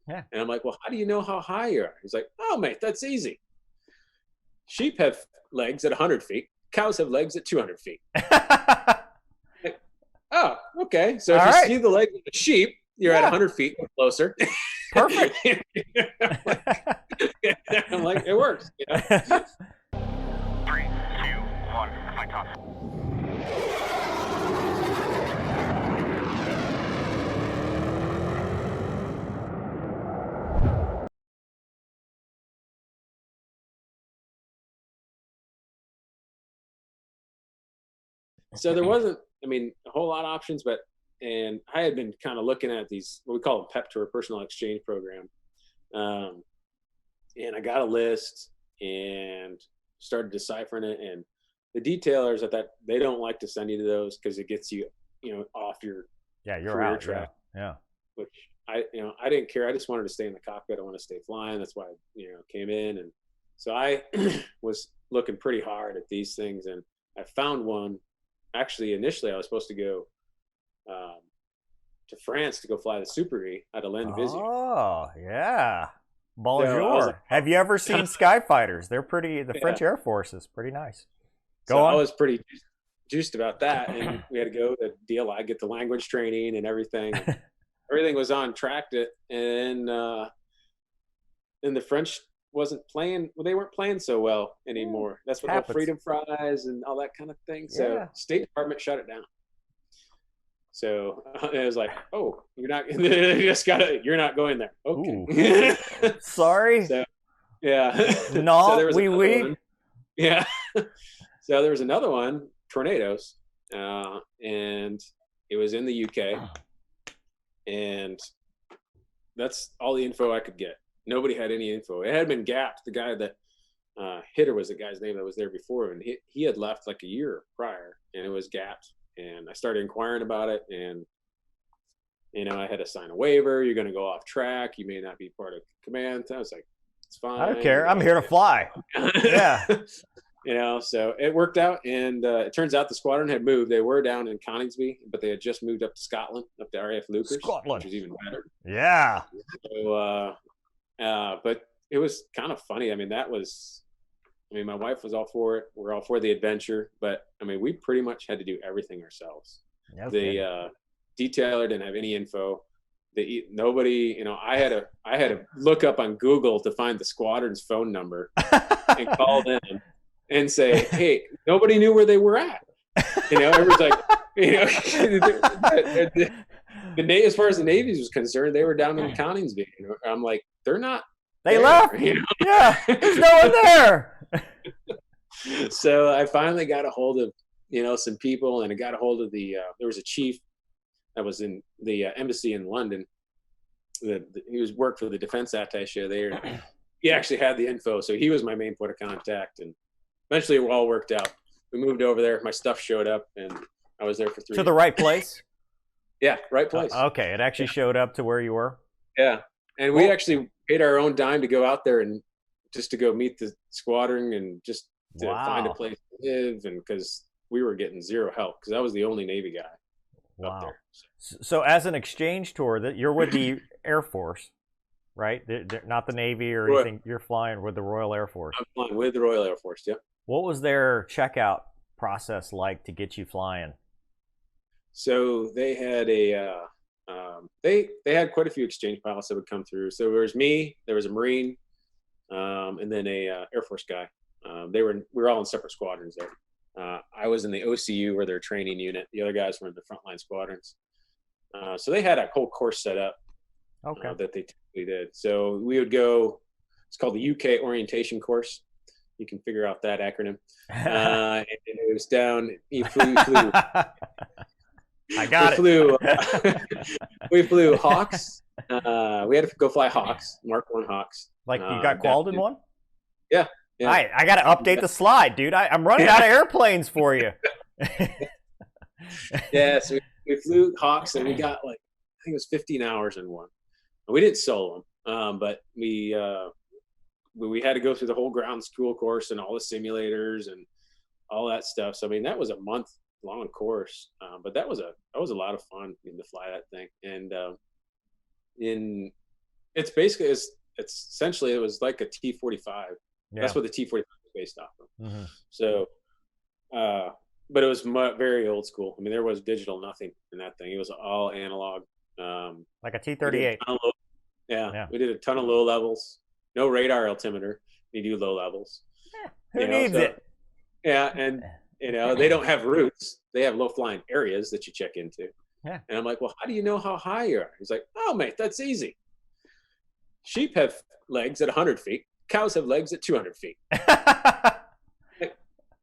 Yeah. And I'm like, well, how do you know how high you are? He's like, oh, mate, that's easy. Sheep have legs at 100 feet. Cows have legs at 200 feet. Like, oh, okay. So All if you right. see the legs of a sheep, you're at Yeah. 100 feet or closer. Perfect. I'm like, it works. You know? 3, 2, 1, fight off. So there wasn't, I mean, a whole lot of options, but, and I had been kind of looking at these, what we call a PEP tour, personal exchange program. Um, and I got a list and started deciphering it. And the detailers at that, they don't like to send you to those because it gets you, off your Yeah, you're career out. track, Yeah. which I didn't care. I just wanted to stay in the cockpit. I want to stay flying. That's why I, came in. And so I was looking pretty hard at these things, and I found one. Actually, initially I was supposed to go to France to go fly the Super E out of Landivisier. Oh, yeah. So I was like, Bonjour. Have you ever seen Skyfighters? They're pretty, the yeah. French Air Force is pretty nice. So Go on. I was pretty juiced about that, and we had to go to DLI, get the language training and everything. Everything was on track, and the French wasn't playing. Well, they weren't playing so well anymore. That's what all Happens. freedom fries and all that kind of thing. So Yeah. State Department shut it down. So it was like, oh, you're not. You're not going there. Okay. Sorry. So yeah. No, So there was oui, another oui. one. Yeah. So there was another one, Tornadoes, and it was in the UK, and that's all the info I could get. Nobody had any info. It had been gapped. The guy that Hitter was the guy's name that was there before, and he had left like a year prior, and it was gapped. And I started inquiring about it, and I had to sign a waiver. You're going to go off track. You may not be part of command. I was like, it's fine. I don't care. I'm here to fly. Yeah. So it worked out, and it turns out the squadron had moved. They were down in Coningsby, but they had just moved up to Scotland, up to RAF Loopers, Scotland. which was even better. Yeah. So, but it was kind of funny. I mean, my wife was all for it. We're all for the adventure, but I mean, we pretty much had to do everything ourselves. Okay. The detailer didn't have any info. Nobody, I had to look up on Google to find the squadron's phone number and call them and say, hey, nobody knew where they were at. Everyone's like, as far as the Navy was concerned, they were down in Coningsby. I'm like, they're not. They left. Yeah, there's no one there. So I finally got a hold of, some people, and I got a hold of there was a chief that was in the embassy in London. He worked for the defense attaché there. He actually had the info, so he was my main point of contact. And eventually, it all worked out. We moved over there. My stuff showed up, and I was there for 3 To years. the right place? Yeah, right place. Okay, it actually showed up to where you were? Yeah, and we actually paid our own dime to go out there and just to go meet the squadron and just to find a place to live, and because we were getting zero help because I was the only Navy guy out there. So as an exchange tour, that you're with the Air Force, right? They're not the Navy or anything. You're flying with the Royal Air Force. I'm flying with the Royal Air Force. Yep. What was their checkout process like to get you flying? So they had they had quite a few exchange pilots that would come through. So there was me, there was a Marine, and then a Air Force guy. We were all in separate squadrons there. I was in the OCU, where their training unit. The other guys were in the frontline squadrons. So they had a whole course set up that they typically did. So we would go. It's called the UK orientation course. You can figure out that acronym. And it was down. We flew. I got it. We flew Hawks. We had to go fly Hawks, Mark 1 Hawks. Like you got qualified in one? Yeah. Yeah. I got to update the slide, dude. I'm running out of airplanes for you. Yeah, so we flew Hawks, and we got I think it was 15 hours in one. And we didn't solo them, but we had to go through the whole ground school course and all the simulators and all that stuff. So I mean, that was a month-long course, but that was a lot of fun getting to fly that thing. And it's basically it's essentially it was like a T-45. Yeah. That's what the T-45 was based off of. Mm-hmm. So, but it was very old school. I mean, there was digital nothing in that thing. It was all analog. Like a T-38. Yeah, we did a ton of low levels. No radar altimeter. We do low levels. Who needs it? Yeah, and they don't have routes. They have low flying areas that you check into. Yeah. And I'm like, well, how do you know how high you are? He's like, oh, mate, that's easy. Sheep have legs at 100 feet. Cows have legs at 200 feet. Like,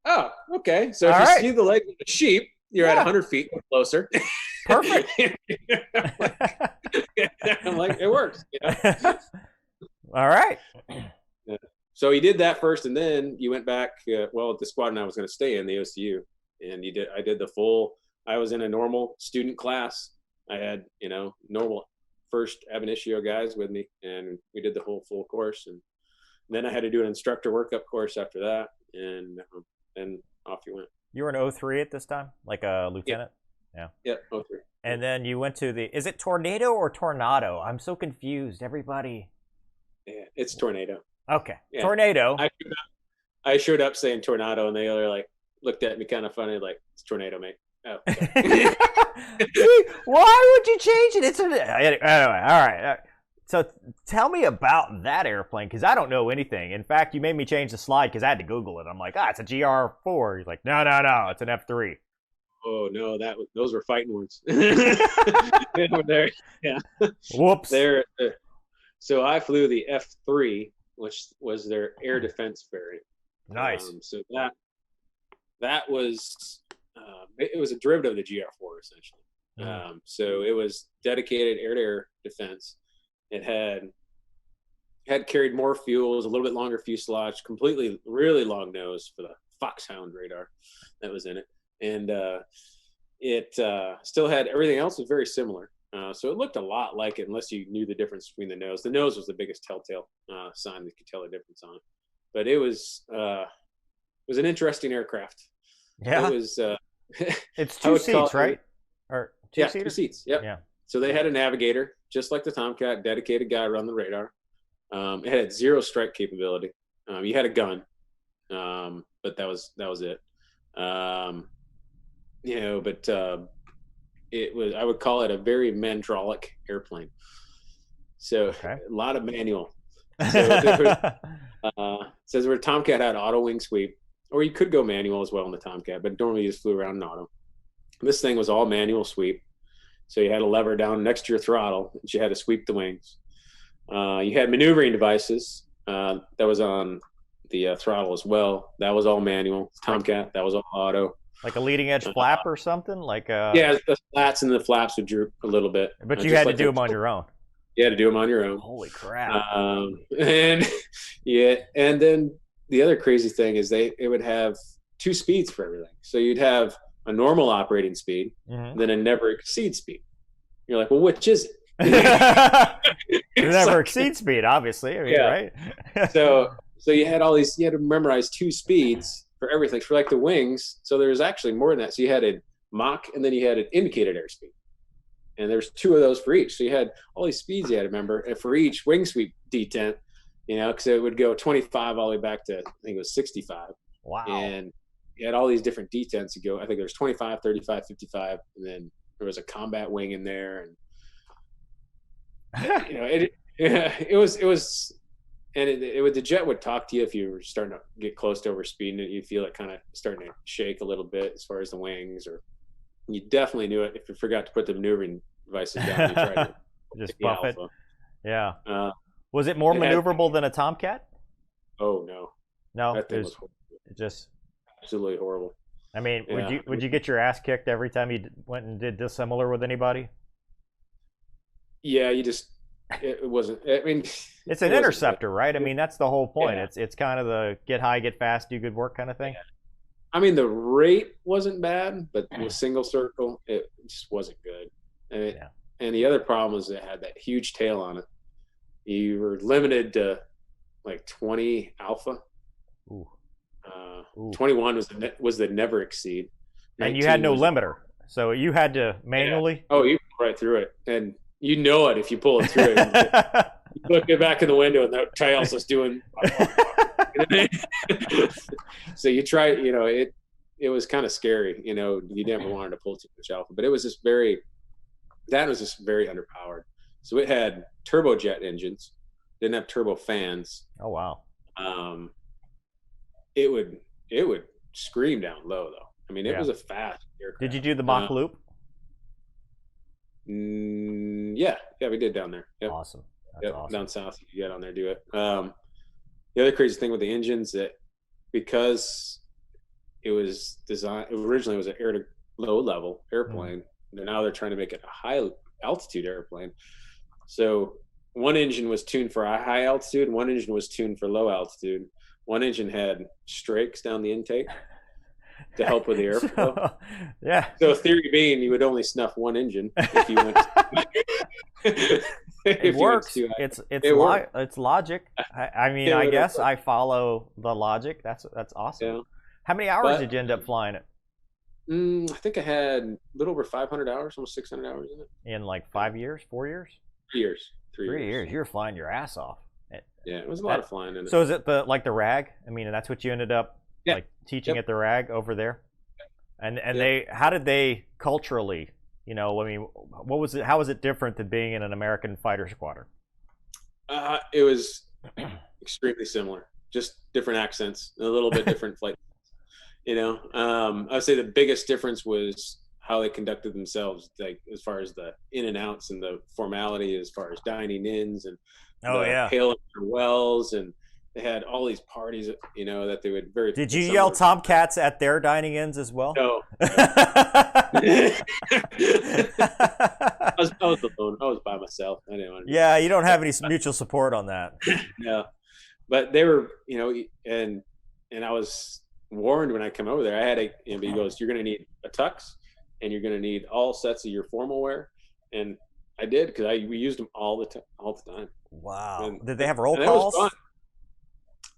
oh, okay. So if you see the legs of a sheep, you're at 100 feet closer. Perfect. I'm like, it works. All right. Yeah. So he did that first, and then you went back. The squadron I was going to stay in, the OCU, and I did the full. I was in a normal student class. I had normal first ab initio guys with me, and we did the whole full course. And then I had to do an instructor workup course after that, and then off you went. You were an 03 at this time, like a lieutenant? Yeah, 03. And then you went to is it Tornado or Tornado? I'm so confused, everybody. Yeah, it's Tornado. Okay, yeah. Tornado. I showed up saying Tornado, and they were like, looked at me kind of funny, like, it's Tornado, mate. Oh, see, why would you change it? Anyway, all right. So tell me about that airplane, because I don't know anything. In fact, you made me change the slide because I had to Google it. I'm like, it's a GR4. He's like, no, it's an F3. Oh no, those were fighting words. There, yeah. Whoops. So I flew the F3, which was their air defense variant. Nice. So that was it was a derivative of the GR4 essentially. Mm. So it was dedicated air-to-air defense. It had carried more fuel. It was a little bit longer fuselage, completely really long nose for the Foxhound radar that was in it, and it still had everything else was very similar. So it looked a lot like it, unless you knew the difference between the nose. The nose was the biggest telltale sign that you could tell the difference on it. But it was an interesting aircraft. Yeah. It was. It's 2 seats, right? Or 2-seater? 2 seats. Yep. Yeah. So they had a navigator, just like the Tomcat, dedicated guy around the radar. It had 0 strike capability. You had a gun, but that was it. It was, I would call it a very mandrolic airplane. So a lot of manual. So says where Tomcat had auto wing sweep, or you could go manual as well in the Tomcat, but normally you just flew around in auto. This thing was all manual sweep. So you had a lever down next to your throttle that you had to sweep the wings. You had maneuvering devices that was on the throttle as well. That was all manual. Tomcat, that was all auto. Like a leading edge flap or something? Yeah, the slats and the flaps would droop a little bit. But you had to do them on your own. You had to do them on your own. Holy crap. And then the other crazy thing is it would have 2 speeds for everything. So you'd have a normal operating speed, then a never exceed speed. You're like, well, which is it? Never exceed speed, obviously. I mean, right? So you had all these. You had to memorize 2 speeds for everything, for like the wings. So there's actually more than that. So you had a Mach, and then you had an indicated airspeed, and there's 2 of those for each. So you had all these speeds you had to remember, and for each wing sweep detent, because it would go 25 all the way back to, I think it was 65. Wow. And you had all these different detents to go. I think there was 25, 35, 55, and then there was a combat wing in there, and it was, and the jet would talk to you if you were starting to get close to overspeeding it. You feel it kind of starting to shake a little bit as far as the wings, or you definitely knew it if you forgot to put the maneuvering devices down. You tried to just buff it. Yeah. Was it more maneuverable than a Tomcat? Oh no, that thing was just absolutely horrible. I mean, would you get your ass kicked every time you went and did dissimilar with anybody? Yeah, it wasn't. I mean, it's an interceptor, right? I mean, that's the whole point. Yeah. It's kind of the get high, get fast, do good work kind of thing. Yeah. I mean, the rate wasn't bad, but the single circle, it just wasn't good. And the other problem was it had that huge tail on it. You were limited to like 20 alpha. Ooh. 21 was the never exceed. And you had no limiter, so you had to manually. Yeah. Oh, you pull right through it, and you know it if you pull it through it. Look back in the window, and the tail's just doing. So you try, it was kind of scary. You never wanted to pull too much alpha, but it was just very underpowered. So it had turbojet engines, didn't have turbo fans. Oh wow. It would scream down low though. I mean, it was a fast aircraft. Did you do the Mach loop? Yeah, we did down there. Yep. Awesome. That's awesome. Down south, you get on there, do it. The other crazy thing with the engines that because it was designed originally, it was an air to low level airplane. And now they're trying to make it a high altitude airplane. So one engine was tuned for a high altitude, and one engine was tuned for low altitude. One engine had strakes down the intake to help with the airflow. So theory being, you would only snuff one engine if you went. It works. It's logic. I mean, I guess I follow the logic. That's awesome. Yeah. How many hours did you end up flying it? I think I had a little over 500 hours, almost 600 hours in it. In like 5 years, 4 years? 3 years. 3 years. You were flying your ass off. Yeah, it was a lot of flying in it. So is it the RAG? I mean, that's what you ended up like teaching at the RAG over there? And how did they culturally, I mean, what was it? How was it different than being in an American fighter squadron? It was extremely similar, just different accents, a little bit different flight. I would say the biggest difference was how they conducted themselves, like as far as the in and outs and the formality, as far as dining ins and hailing farewells, and they had all these parties, that they would very. Did you yell Tomcats at their dining ins as well? No. I was alone. I was by myself. I didn't want to. Yeah, you don't have any mutual support on that. No, but they were, and I was warned when I come over there. I had he goes, "You're going to need a tux, and you're going to need all sets of your formal wear," and I did because we used them all the time. Wow! And, did they have roll calls?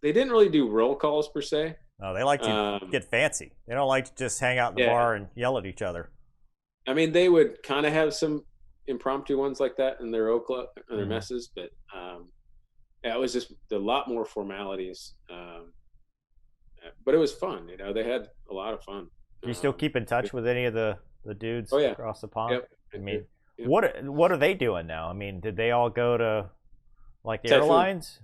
They didn't really do roll calls per se. No, they like to get fancy. They don't like to just hang out in the bar and yell at each other. I mean, they would kind of have some impromptu ones like that in their club and their messes, but it was just a lot more formalities. But it was fun. They had a lot of fun. Do you still keep in touch with any of the dudes across the pond? Yep. I mean, what are they doing now? I mean, did they all go to like Typhoon. Airlines?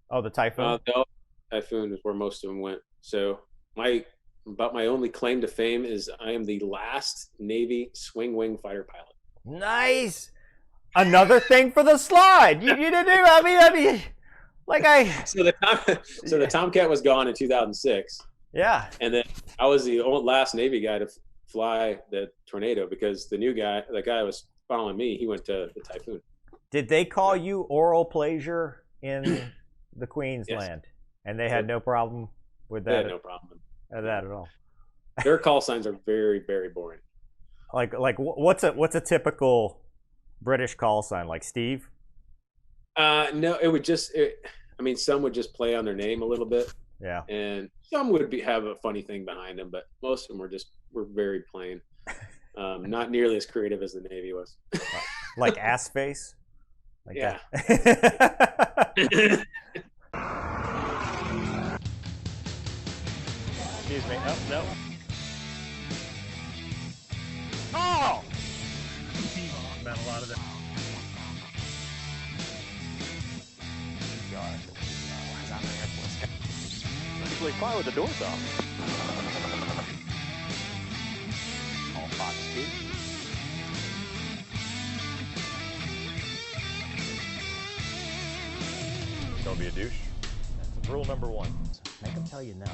Oh, the Typhoon. No, Typhoon is where most of them went. So my only claim to fame is I am the last Navy swing wing fighter pilot. Nice. Another thing for the slide. You didn't do. I mean, like So the Tomcat was gone in 2006. Yeah. And then I was the last Navy guy to fly the Tornado because the guy was following me. He went to the Typhoon. Did they call you oral pleasure in the Queensland? Yes. And they had no problem with that? They had no problem with that at all. Their call signs are very, very boring. Like what's a typical British call sign? Like Steve? No, it would just. Some would just play on their name a little bit. Yeah. And some would have a funny thing behind them, but most of them were very plain. Not nearly as creative as the Navy was. Like ass face? Like yeah. Excuse me. Oh, no. Oh! About a lot of that. God. Why is that an Air Force guy? Usually fly with the doors off. All Fox 2. Don't be a douche. That's rule number 1. Make them tell you no.